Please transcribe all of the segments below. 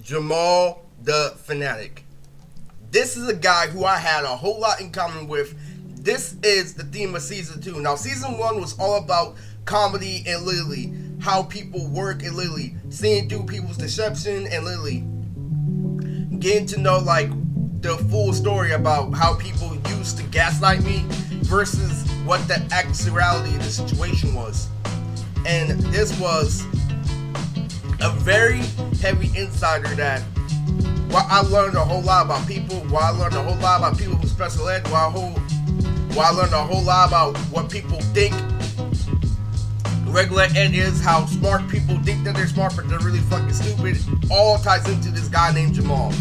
Jamal the Fanatic. This is a guy who I had a whole lot in common with. This is the theme of season 2. Now, season 1 was all about comedy and literally how people work and literally seeing through people's deception and literally getting to know like the full story about how people used to gaslight me versus what the actuality of the situation was. And this was a very heavy insider that while I learned a whole lot about people, while I learned a whole lot about people with special ed, while I learned a whole lot about what people think regular ed is, how smart people think that they're smart but they're really fucking stupid, all ties into this guy named Jamal.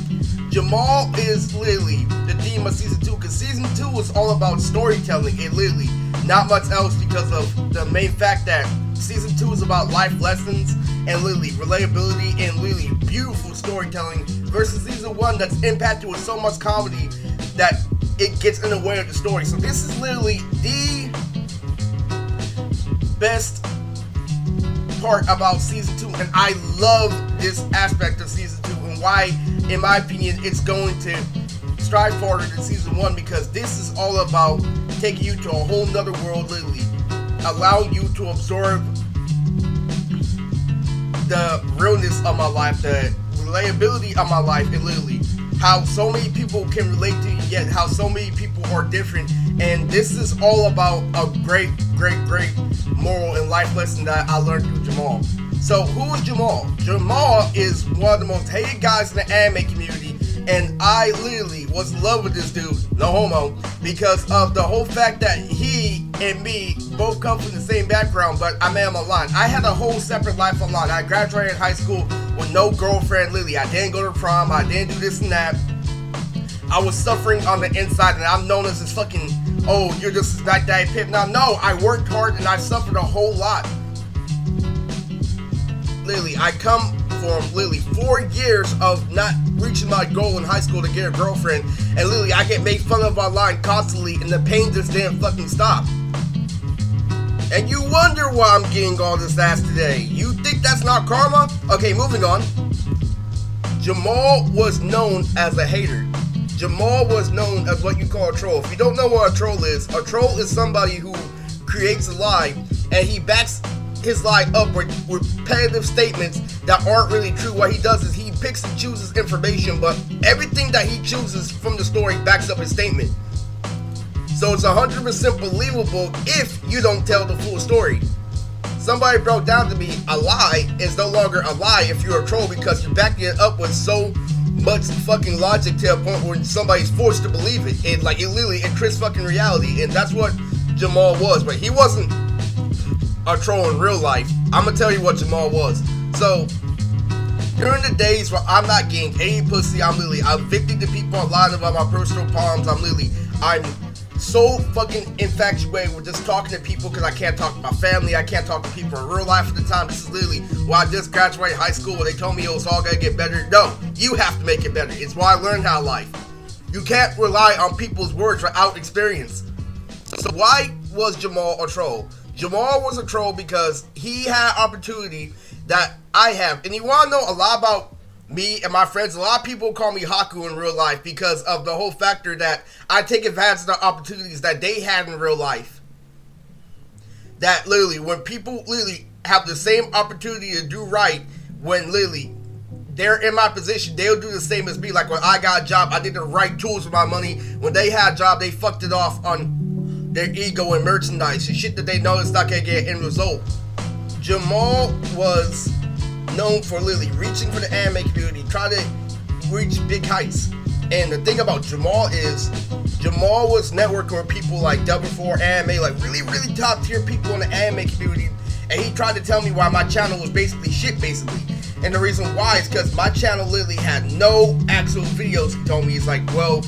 Jamal is literally the theme of season 2, because season 2 was all about storytelling and literally not much else, because of the main fact that season 2 is about life lessons and literally relatability and literally beautiful storytelling, versus season 1 that's impacted with so much comedy that it gets in the way of the story. So this is literally the best part about season 2, and I love this aspect of season 2 and why, in my opinion, it's going to strive farther than season 1, because this is all about taking you to a whole nother world, literally allowing you to absorb the realness of my life, the relatability of my life, and literally how so many people can relate to you, yet how so many people are different. And this is all about a great moral and life lesson that I learned through Jamal. So who is Jamal? Jamal is one of the most hated guys in the anime community, and I literally was in love with this dude, no homo, because of the whole fact that he and me both come from the same background, but I met him online. I had a whole separate life online. I graduated high school with no girlfriend, literally. I didn't go to prom, I didn't do this and that. I was suffering on the inside, and I'm known as this fucking, oh, you're just like that pip. Now, no, I worked hard and I suffered a whole lot. Literally, I come from literally 4 years of not reaching my goal in high school to get a girlfriend, and literally I get made fun of online constantly, and the pain just didn't fucking stop. And you wonder why I'm getting all this ass today. You think that's not karma? Okay, moving on. Jamal was known as a hater. Jamal was known as what you call a troll. If you don't know what a troll is somebody who creates a lie and he backs his lie up with repetitive statements that aren't really true. What he does is he picks and chooses information, but everything that he chooses from the story backs up his statement. So it's 100% believable if you don't tell the full story. Somebody broke down to me, a lie is no longer a lie if you're a troll, because you're backing it up with so much fucking logic to a point where somebody's forced to believe it. It literally creates fucking reality, and that's what Jamal was. But he wasn't a troll in real life. I'm gonna tell you what Jamal was. So during the days where I'm not getting any pussy, I'm venting to people online about my personal problems. I'm so fucking infatuated with just talking to people, because I can't talk to my family, I can't talk to people in real life at the time. This is literally why I just graduated high school, where they told me it was all gonna get better. No, you have to make it better. It's why I learned how life. You can't rely on people's words without experience. So why was Jamal a troll? Jamal was a troll because he had opportunity that I have. And you want to know a lot about me and my friends? A lot of people call me Haku in real life because of the whole factor that I take advantage of the opportunities that they had in real life. That literally, when people literally have the same opportunity to do right, when literally they're in my position, they'll do the same as me. Like when I got a job, I did the right tools with my money. When they had a job, they fucked it off on their ego and merchandise and shit that they know is not gonna get end result. Jamal was known for literally reaching for the anime community, trying to reach big heights. And the thing about Jamal is, Jamal was networking with people like Double 4 Anime, like really top tier people in the anime community. And he tried to tell me why my channel was basically shit, basically. And the reason why is because my channel literally had no actual videos. He told me, he's like, well,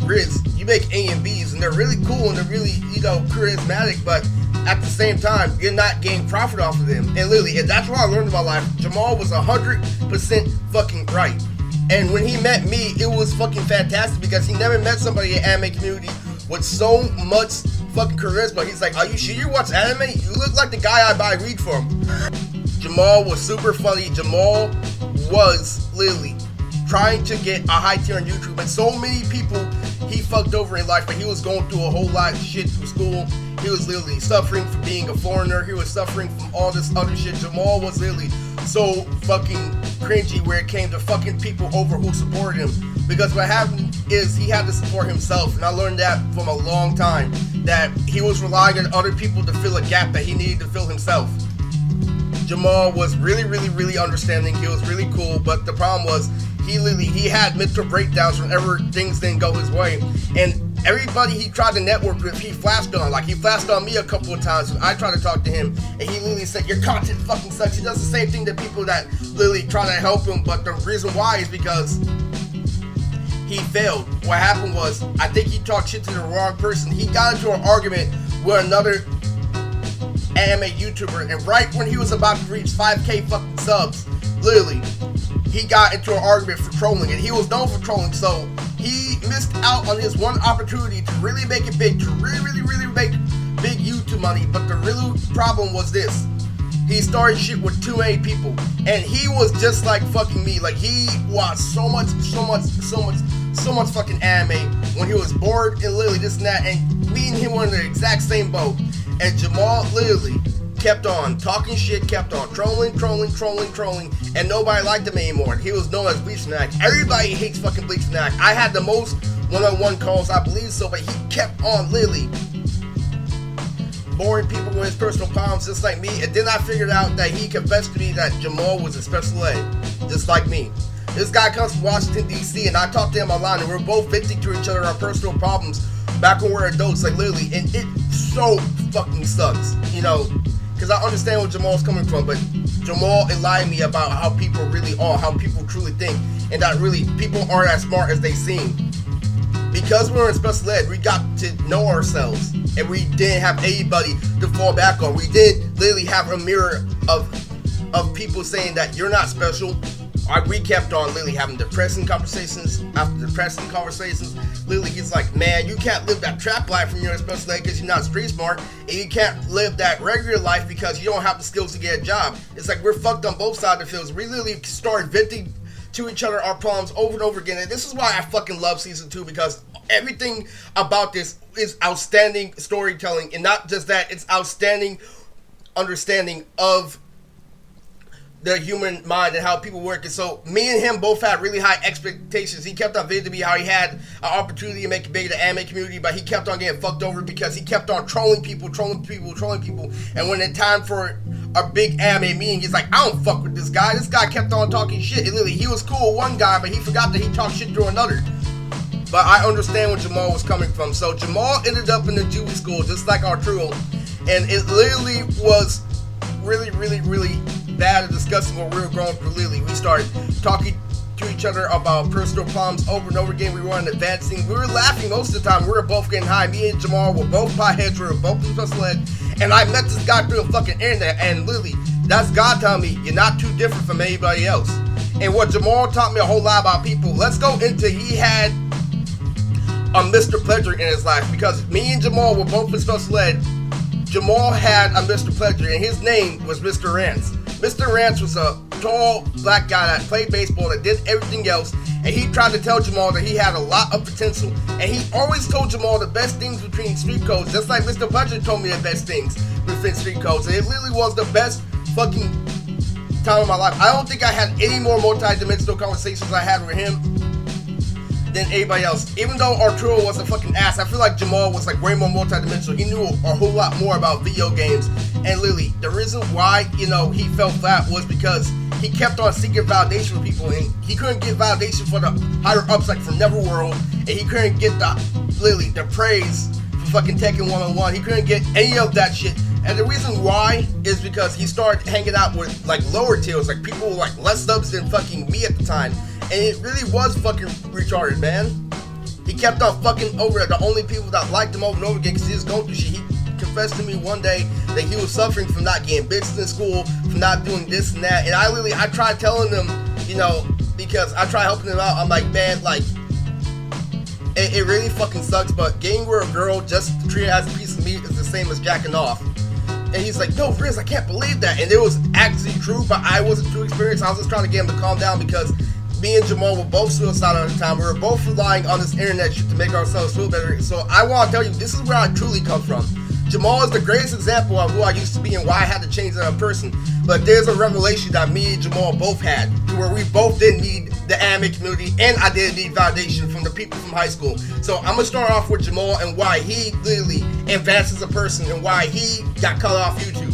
Riz, you make A and B's and they're really cool and they're really, charismatic, but at the same time, you're not getting profit off of them. And literally, and that's what I learned about life. Jamal was 100% fucking right. And when he met me, it was fucking fantastic, because he never met somebody in the anime community with so much fucking charisma. He's like, are you sure you watch anime? You look like the guy I buy weed from. Jamal was super funny. Jamal was literally trying to get a high tier on YouTube, and so many people he fucked over in life, but he was going through a whole lot of shit through school. He was literally suffering from being a foreigner. He was suffering from all this other shit. Jamal was literally so fucking cringy where it came to fucking people over who supported him. Because what happened is he had to support himself, and I learned that from a long time, that he was relying on other people to fill a gap that he needed to fill himself. Jamal was really, really, really understanding. He was really cool, but the problem was he had mental breakdowns whenever things didn't go his way, and everybody he tried to network with, he flashed on. Like, he flashed on me a couple of times when I tried to talk to him, and he literally said, your content fucking sucks. He does the same thing to people that literally try to help him, but the reason why is because he failed. What happened was, I think he talked shit to the wrong person. He got into an argument with another anime YouTuber, and right when he was about to reach 5k fucking subs, literally, he got into an argument for trolling, and he was known for trolling, so he missed out on his one opportunity to really make it big, to really make big YouTube money. But the real problem was this: he started shit with too many people, and he was just like fucking me. Like, he watched so much fucking anime when he was bored and literally this and that, and me and him were in the exact same boat. And Jamal literally kept on talking shit, kept on trolling, and nobody liked him anymore. He was known as Bleach Fanatic. Everybody hates fucking Bleach Fanatic. I had the most one-on-one calls, I believe so, but he kept on literally boring people with his personal problems just like me. And then I figured out that he confessed to me that Jamal was a special ed, just like me. This guy comes from Washington, D.C., and I talked to him online, and we're both venting to each other our personal problems back when we're adults, like literally, and it so fucking sucks, you know, because I understand where Jamal's coming from, but Jamal enlightened me about how people really are, how people truly think, and that really people aren't as smart as they seem. Because we're in special ed, we got to know ourselves, and we didn't have anybody to fall back on. We did literally have a mirror of people saying that you're not special. We kept on literally having depressing conversations after depressing conversations. Literally, he's like, man, you can't live that trap life when you're in special ed because you're not street smart, and you can't live that regular life because you don't have the skills to get a job. It's like we're fucked on both sides of the fields. We literally started venting to each other our problems over and over again, and this is why I fucking love season 2, because everything about this is outstanding storytelling, and not just that, it's outstanding understanding of the human mind and how people work. And so me and him both had really high expectations. He kept on venting to me how he had an opportunity to make it big in the anime community, but he kept on getting fucked over because he kept on trolling people. And when it's time for a big anime meeting, he's like, I don't fuck with this guy. This guy kept on talking shit. And literally, he was cool with one guy, but he forgot that he talked shit to another. But I understand where Jamal was coming from. So Jamal ended up in the Jewish school, just like our trio, and it literally was really bad and discussing what we were going through. Literally, we started talking to each other about personal problems over and over again. We weren't advancing. We were laughing most of the time. We were both getting high. Me and Jamal were both potheads. We were both in special ed. And I met this guy through the fucking internet, and literally, that's God telling me, you're not too different from anybody else. And what Jamal taught me a whole lot about people, let's go into, he had a Mr. Pleasure in his life, because me and Jamal were both in special ed. Jamal had a Mr. Pleasure, and his name was Mr. Rance. Mr. Rance was a tall black guy that played baseball, that did everything else, and he tried to tell Jamal that he had a lot of potential. And he always told Jamal the best things between street codes, just like Mr. Pleasure told me the best things between street codes. And it literally was the best fucking time of my life. I don't think I had any more multi-dimensional conversations I had with him than anybody else. Even though Arturo was a fucking ass, I feel like Jamal was like way more multi-dimensional. He knew a whole lot more about video games. And literally, the reason why, you know, he fell flat was because he kept on seeking validation from people, and he couldn't get validation for the higher ups, like from Neverworld, and he couldn't get the praise for fucking Tekken 101. He couldn't get any of that shit. And the reason why is because he started hanging out with like lower tiers, like people with like less subs than fucking me at the time. And it really was fucking retarded, man. He kept on fucking over the only people that liked him over and over again because he was going through shit. He confessed to me one day that he was suffering from not getting bitches in school, from not doing this and that. And I tried telling him, you know, because I tried helping him out. I'm like, man, like, it really fucking sucks, but getting with a girl just to treat her as a piece of meat is the same as jacking off. And he's like, no, Riz, I can't believe that. And it was actually true, but I wasn't too experienced. I was just trying to get him to calm down because me and Jamal were both suicidal at the time. We were both relying on this internet shit to make ourselves feel better. So I want to tell you, this is where I truly come from. Jamal is the greatest example of who I used to be and why I had to change as a person. But there's a revelation that me and Jamal both had, to where we both didn't need the anime community, and I didn't need validation from the people from high school. So I'm gonna start off with Jamal and why he literally advanced as a person and why he got cut off YouTube.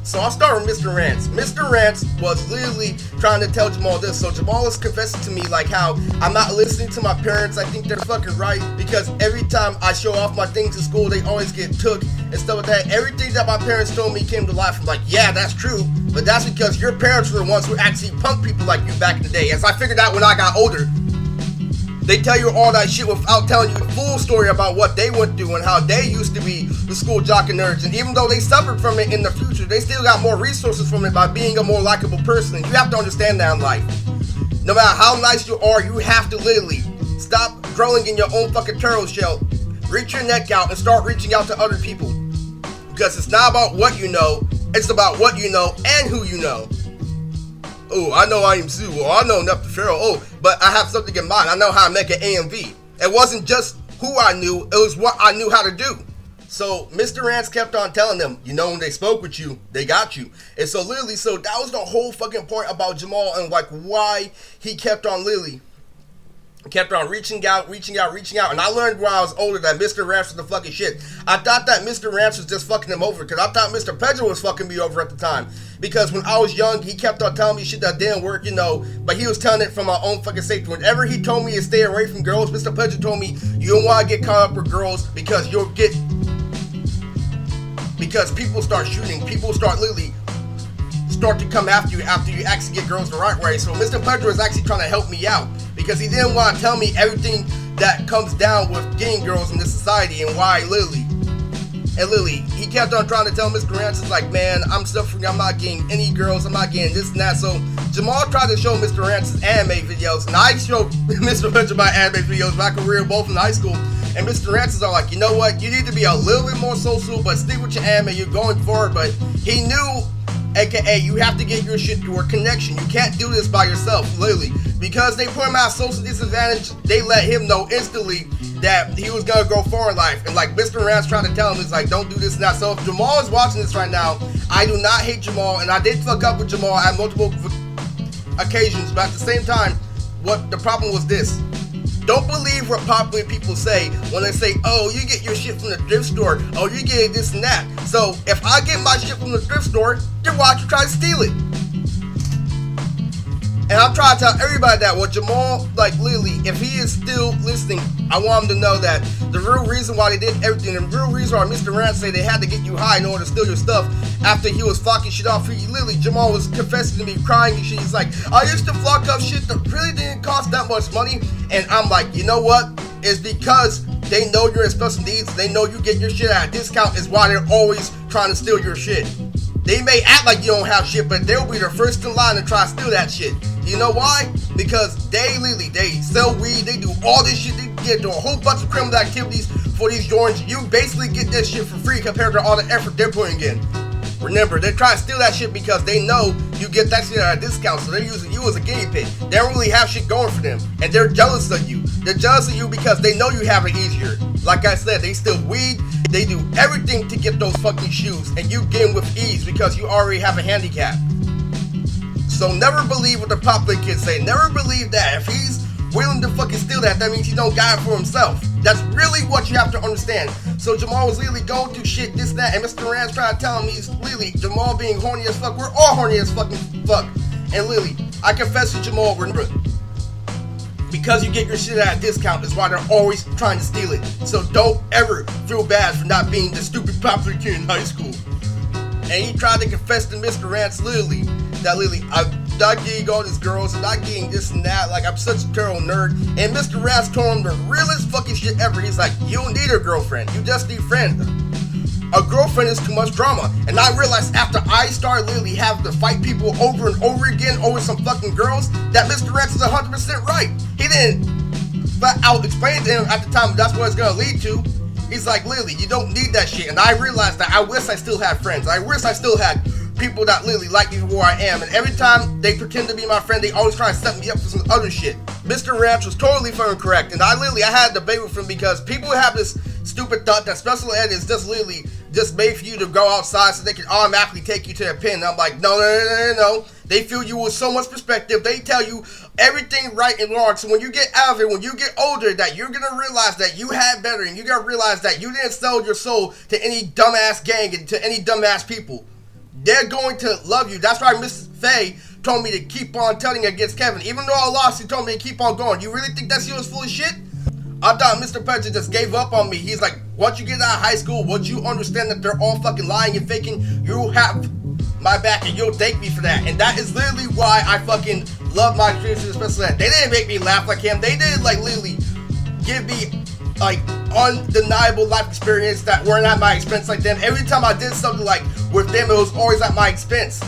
So I'll start with Mr. Rance. Mr. Rance was literally trying to tell Jamal this. So Jamal was confessing to me like how I'm not listening to my parents. I think they're fucking right because every time I show off my things in school, they always get took and stuff like that. Everything that my parents told me came to life. I'm like, yeah, that's true. But that's because your parents were the ones who actually punked people like you back in the day. As I figured out when I got older, they tell you all that shit without telling you the full story about what they went through and how they used to be the school jock and nerds. And even though they suffered from it in the future, they still got more resources from it by being a more likable person. And you have to understand that in life. No matter how nice you are, you have to literally stop growing in your own fucking turtle shell. Reach your neck out and start reaching out to other people. Because it's not about what you know, it's about what you know and who you know. Oh, I know I am Sue, or I know enough to Pharaoh. Oh, but I have something in mind. I know how to make an AMV. It wasn't just who I knew, it was what I knew how to do. So Mr. Rance kept on telling them, you know, when they spoke with you, they got you. And so literally, so that was the whole fucking point about Jamal and like why he kept on literally kept on reaching out, and I learned when I was older that Mr. Rance was the fucking shit. I thought that Mr. Rance was just fucking him over, because I thought Mr. Pedro was fucking me over at the time. Because when I was young, he kept on telling me shit that didn't work, you know, but he was telling it from my own fucking safety. Whenever he told me to stay away from girls, Mr. Pedro told me, you don't want to get caught up with girls, because because people start shooting, people start literally start to come after you actually get girls the right way. So Mr. Pedro is actually trying to help me out, because he didn't want to tell me everything that comes down with getting girls in this society and why literally. And literally, he kept on trying to tell Mr. Rance, it's like, man, I'm suffering, I'm not getting any girls, I'm not getting this and that. So Jamal tried to show Mr. Rance's anime videos, and I showed Mr. Rance my anime videos my career both in high school. And Mr. Rance is all like, you know what, you need to be a little bit more social, but stick with your anime, you're going forward. But he knew, aka, you have to get your shit through a connection. You can't do this by yourself, literally. Because they put him at a social disadvantage, they let him know instantly that he was gonna go forward in life. And like Mr. Rance trying to tell him, it's like, don't do this and that. So if Jamal is watching this right now, I do not hate Jamal, and I did fuck up with Jamal at multiple occasions, but at the same time, what the problem was this. Don't believe what popular people say when they say, oh, you get your shit from the thrift store, oh, you get this and that. So if I get my shit from the thrift store, then why don't you try to steal it? And I'm trying to tell everybody that, well, Jamal, like, literally, if he is still listening, I want him to know that the real reason why they did everything, the real reason why Mr. Rance say they had to get you high in order to steal your stuff after he was flocking shit off, he literally, Jamal was confessing to me, crying and shit. He's like, I used to flock up shit that really didn't cost that much money. And I'm like, you know what? It's because they know you're in special needs, they know you get your shit at a discount, is why they're always trying to steal your shit. They may act like you don't have shit, but they'll be the first in line to try to steal that shit. You know why? Because they sell weed, they do all this shit, they get into a whole bunch of criminal activities for these joints. You basically get that shit for free compared to all the effort they're putting in. Remember, they're trying to steal that shit because they know you get that shit at a discount, so they're using you as a guinea pig. They don't really have shit going for them, and they're jealous of you. They're jealous of you because they know you have it easier. Like I said, they steal weed, they do everything to get those fucking shoes, and you get them with ease because you already have a handicap. So never believe what the popular kids say. Never believe that. If he's willing to fucking steal that, that means he don't got it for himself. That's really what you have to understand. So Jamal was literally going through shit, this, that, and Mr. Rance trying to tell him he's literally, Jamal being horny as fuck. We're all horny as fucking fuck. And literally, I confess to Jamal, remember, because you get your shit at a discount is why they're always trying to steal it. So don't ever feel bad for not being the stupid popular kid in high school. And he tried to confess to Mr. Rance literally that I'm not getting all these girls, I'm not getting this and that, like I'm such a terrible nerd. And Mr. Rance told him the realest fucking shit ever. He's like, you don't need a girlfriend, you just need friends. A girlfriend is too much drama. And I realized after I started literally having to fight people over and over again over some fucking girls, that Mr. Rance is 100% right. He didn't flat out explain to him at the time that's what it's gonna lead to. He's like, Lily, you don't need that shit. And I realized that I wish I still had friends. I wish I still had people that literally like me for who I am. And every time they pretend to be my friend, they always try to set me up for some other shit. Mr. Ranch was totally fucking correct. And I had a debate with him because people have this stupid thought that special ed is just literally just made for you to go outside so they can automatically take you to a pin. And I'm like, no. They feel you with so much perspective. They tell you everything right and wrong. So when you get out of it, when you get older, that you're going to realize that you had better. And you're going to realize that you didn't sell your soul to any dumbass gang and to any dumbass people. They're going to love you. That's why Miss Faye told me to keep on telling against Kevin. Even though I lost, he told me to keep on going. You really think that shit was full of shit? I thought Mr. Predator just gave up on me. He's like, once you get out of high school, once you understand that they're all fucking lying and faking, you have my back and you'll thank me for that. And that is literally why I fucking love my experience with special ed. They didn't make me laugh like him. They didn't like literally give me like undeniable life experience that weren't at my expense like them. Every time I did something like with them, it was always at my expense.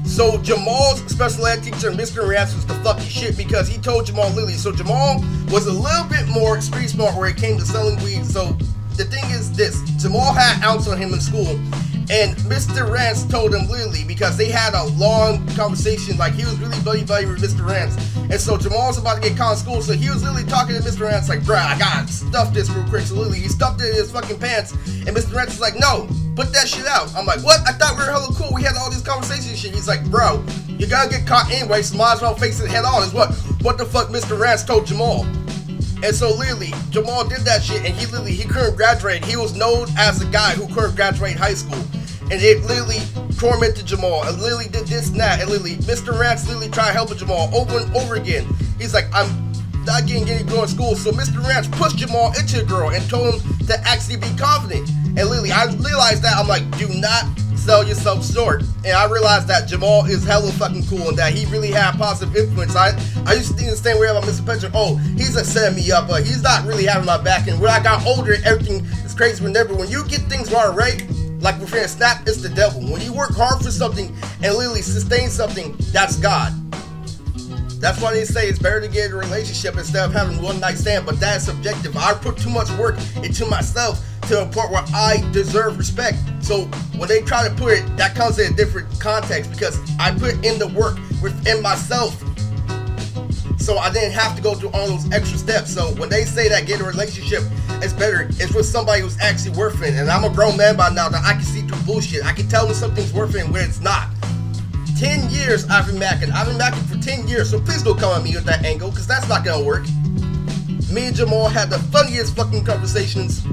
So Jamal's special ed teacher, Mr. Rance, was the fucking shit because he told Jamal Lily. So Jamal was a little bit more street smart where it came to selling weed. So the thing is this, Jamal had ounce on him in school, and Mr. Rance told him Lily because they had a long conversation, like he was really buddy with Mr. Rance. And so Jamal was about to get caught in school, so he was literally talking to Mr. Rance like, bruh, I gotta stuff this real quick. So Lily, he stuffed it in his fucking pants, and Mr. Rance was like, no, put that shit out. I'm like, what? I thought we were hella cool. We had all these conversations and shit. He's like, bro, you gotta get caught anyway, so might as well face it head on. Is what the fuck Mr. Rance told Jamal. And so literally, Jamal did that shit, and he couldn't graduate. He was known as the guy who couldn't graduate high school. And it literally tormented Jamal, and Lily did this and that, and literally, Mr. Rance literally tried helping Jamal over and over again. He's like, I'm not getting any girl in school, so Mr. Rance pushed Jamal into a girl and told him to actually be confident. And literally, I realized that, I'm like, do not sell yourself short. And I realized that Jamal is hella fucking cool and that he really had positive influence. I used to think the same way about Mr. Petcher. Oh, he's just setting me up, but he's not really having my back. And when I got older, everything is crazy. Whenever, when you get things right, like we're saying, snap, it's the devil. When you work hard for something and literally sustain something, that's God. That's why they say it's better to get in a relationship instead of having one night stand, but that's subjective. I put too much work into myself to a point where I deserve respect. So when they try to put it, that comes in a different context because I put in the work within myself. So I didn't have to go through all those extra steps. So when they say that getting a relationship is better, it's with somebody who's actually worth it. And I'm a grown man by now that I can see through bullshit. I can tell when something's worth it and when it's not. 10 years I've been macking. I've been macking for 10 years, so please don't come at me with that angle, because that's not gonna work. Me and Jamal had the funniest fucking conversations.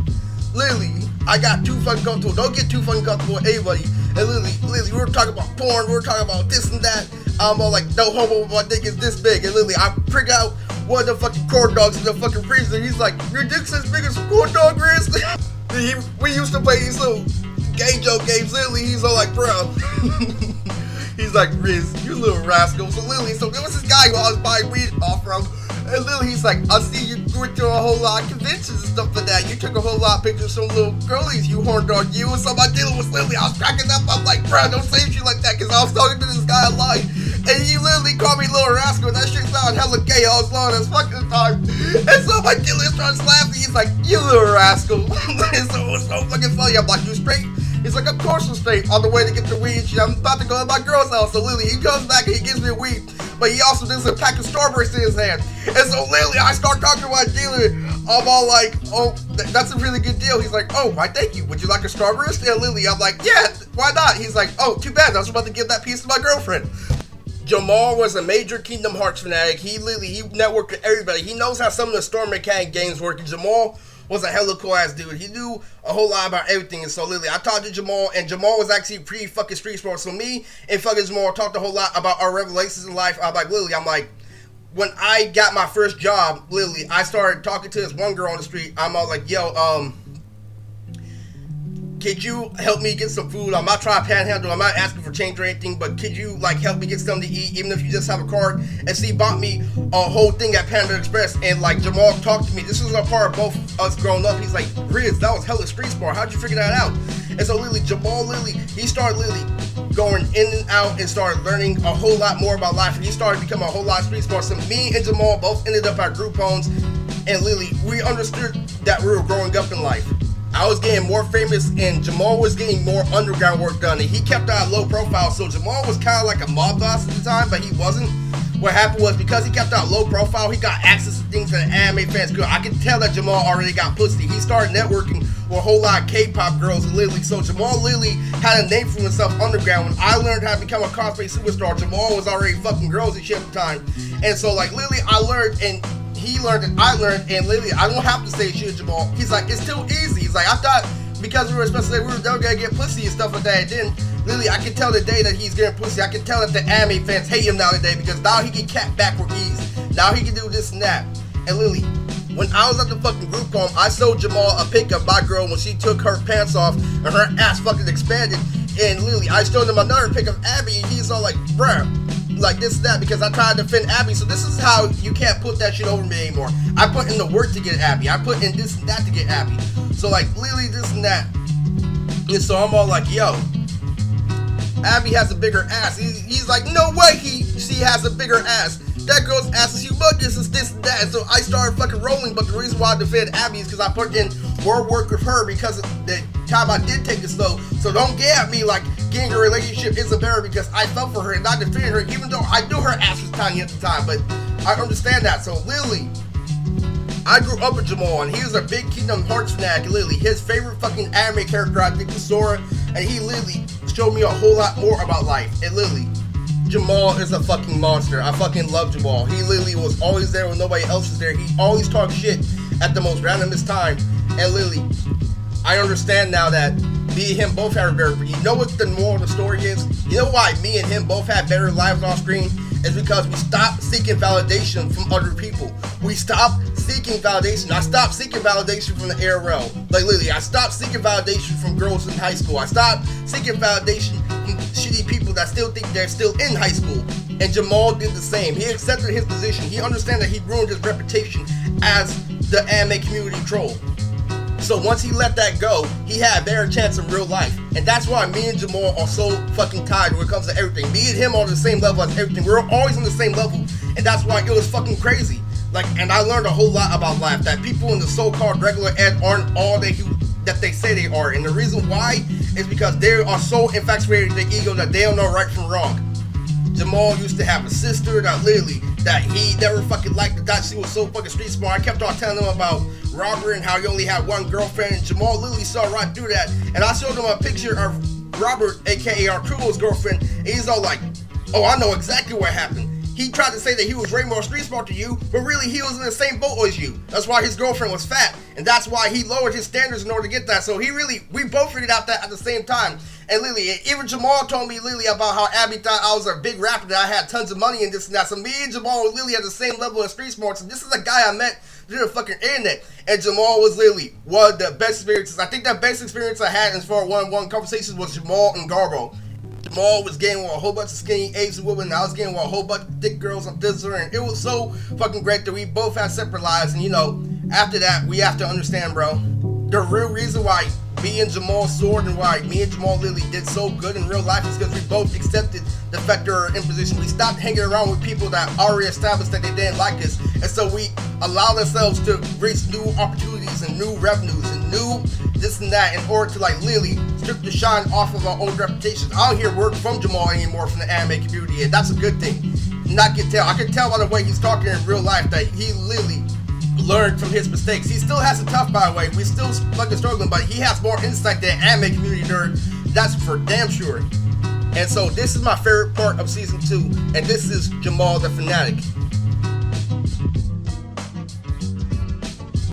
Literally, I got too fucking comfortable. Don't get too fucking comfortable with anybody. And literally, we were talking about porn, we were talking about this and that. I'm all like, no homo, my dick is this big. And literally, I prick out one of the fucking corn dogs in the fucking freezer. He's like, your dick's as big as a corn dog, Riz? We used to play these little gay joke games. Literally, he's all like, bro. He's like, Riz, you little rascal. So literally, there was this guy who I was buying weed off from. And literally, he's like, I see you went to a whole lot of conventions and stuff like that. You took a whole lot of pictures from little girlies, you horn dog. You and so my dealer was literally, I was cracking up. I'm like, bro, don't say shit like that, because I was talking to this guy online. And he literally called me little rascal. That shit sounded hella gay. I was long as fuck at the time. And so my dealer starts laughing. He's like, you little rascal. And so it was so fucking funny. I'm like, you straight? He's like, of course I'm straight. On the way to get the weed, I'm about to go to my girl's house. So literally, he comes back and he gives me a weed, but he also does a pack of strawberries in his hand. And so literally, I start talking to my dealer. I'm all like, oh, that's a really good deal. He's like, oh, why, thank you. Would you like a strawberry? And literally, I'm like, yeah, why not? He's like, oh, too bad. I was about to give that piece to my girlfriend. Jamal was a major Kingdom Hearts fanatic. He networked with everybody. He knows how some of the Storm Mechanic games work. And Jamal was a hella cool ass dude. He knew a whole lot about everything. And so literally, I talked to Jamal, and Jamal was actually pretty fucking street smart. So me and fucking Jamal talked a whole lot about our revelations in life. I'm like, literally, when I got my first job, literally, I started talking to this one girl on the street. I'm all like, yo, could you help me get some food? I'm not trying to panhandle. I'm not asking for change or anything, but could you help me get something to eat, even if you just have a card? And she bought me a whole thing at Panda Express, and Jamal talked to me. This was a part of both us growing up. He's like, Riz, that was hella street smart. How'd you figure that out? And so Jamal he started going in and out and started learning a whole lot more about life, and he started becoming a whole lot street smart. So me and Jamal both ended up at group homes, and we understood that we were growing up in life. I was getting more famous and Jamal was getting more underground work done, and he kept that low profile. So Jamal was kind of like a mob boss at the time, but he wasn't. What happened was, because he kept that low profile, he got access to things that anime fans could. I could tell that Jamal already got pussy. He started networking with a whole lot of K-pop girls and Lily. So Jamal literally had a name for himself underground. When I learned how to become a cosplay superstar, Jamal was already fucking girls and shit at the time. And so like literally I learned, and he learned, and I learned, and literally I don't have to say shit to Jamal. He's like, it's too easy. He's like, I thought because we were supposed to say we were never gonna get pussy and stuff like that, it didn't. Literally, I can tell the day that he's getting pussy. I can tell that the anime fans hate him nowadays, because now he can cat back with ease. Now he can do this and that. And literally, when I was at the fucking group home, I showed Jamal a pic of my girl when she took her pants off and her ass fucking expanded. And literally, I showed him another pic of Abby, and he's all like, bruh, like this and that, because I tried to defend Abby. So this is how you can't put that shit over me anymore. I put in the work to get Abby. I put in this and that to get Abby. So like, literally this and that. And so I'm all like, yo, Abby has a bigger ass. He's like, no way she has a bigger ass. That girl's ass is humongous, it's this and that. And so I started fucking rolling, but the reason why I defend Abby is because I put in more work with her because of the time I did take it slow. So don't get at me like getting a relationship isn't better because I fell for her and I defended her, even though I knew her ass was tiny at the time. But I understand that. So literally, I grew up with Jamal, and he was a big Kingdom Hearts fanatic. Literally, his favorite fucking anime character, I think, was Sora, and he literally showed me a whole lot more about life. And literally, Jamal is a fucking monster. I fucking love Jamal. He literally was always there when nobody else was there. He always talked shit at the most randomest time. And literally, I understand now that me and him both have a better. You know what the moral of the story is? You know why me and him both have better lives on screen? It's because we stopped seeking validation from other people. We stopped seeking validation. I stopped seeking validation from the ARL. Like literally, I stopped seeking validation from girls in high school. I stopped seeking validation from shitty people that still think they're still in high school. And Jamal did the same. He accepted his position. He understands that he ruined his reputation as the anime community troll. So once he let that go, he had a better chance in real life. And that's why me and Jamal are so fucking tied when it comes to everything. Me and him are on the same level as everything. We're always on the same level. And that's why it was fucking crazy. Like, and I learned a whole lot about life. That people in the so-called regular ed aren't all that they say they are. And the reason why is because they are so infatuated with their ego that they don't know right from wrong. Jamal used to have a sister that literally, that he never fucking liked, that she was so fucking street smart. I kept on telling him about Robert and how he only had one girlfriend, and Jamal literally saw right through that. And I showed him a picture of Robert, aka Arturo's girlfriend, and he's all like, oh, I know exactly what happened. He tried to say that he was way more street smart to you, but really he was in the same boat as you. That's why his girlfriend was fat, and that's why he lowered his standards in order to get that. So we both figured out that at the same time. And literally, even Jamal told me literally about how Abby thought I was a big rapper, that I had tons of money and this and that. So me and Jamal were literally at the same level of street smarts. And this is a guy I met through the fucking internet. And Jamal was literally one of the best experiences. I think the best experience I had as far as one-on-one conversations was Jamal and Garbo. Jamal was getting with a whole bunch of skinny Asian women, and I was getting with a whole bunch of thick girls on Dizzler, and it was so fucking great that we both had separate lives. And you know, after that, we have to understand, bro, the real reason why me and Jamal soared and why me and Jamal literally did so good in real life is because we both accepted the fact that we were in position. We stopped hanging around with people that already established that they didn't like us, and so we allowed ourselves to reach new opportunities and new revenues and new this and that in order to like literally strip the shine off of our own reputation. I don't hear word from Jamal anymore from the anime community, and that's a good thing. And I can tell by the way he's talking in real life that he literally learned from his mistakes. He still has it tough, by the way. We still fucking struggling, but he has more insight than anime community nerd. That's for damn sure. And so this is my favorite part of season 2, and this is Jamal the Fanatic.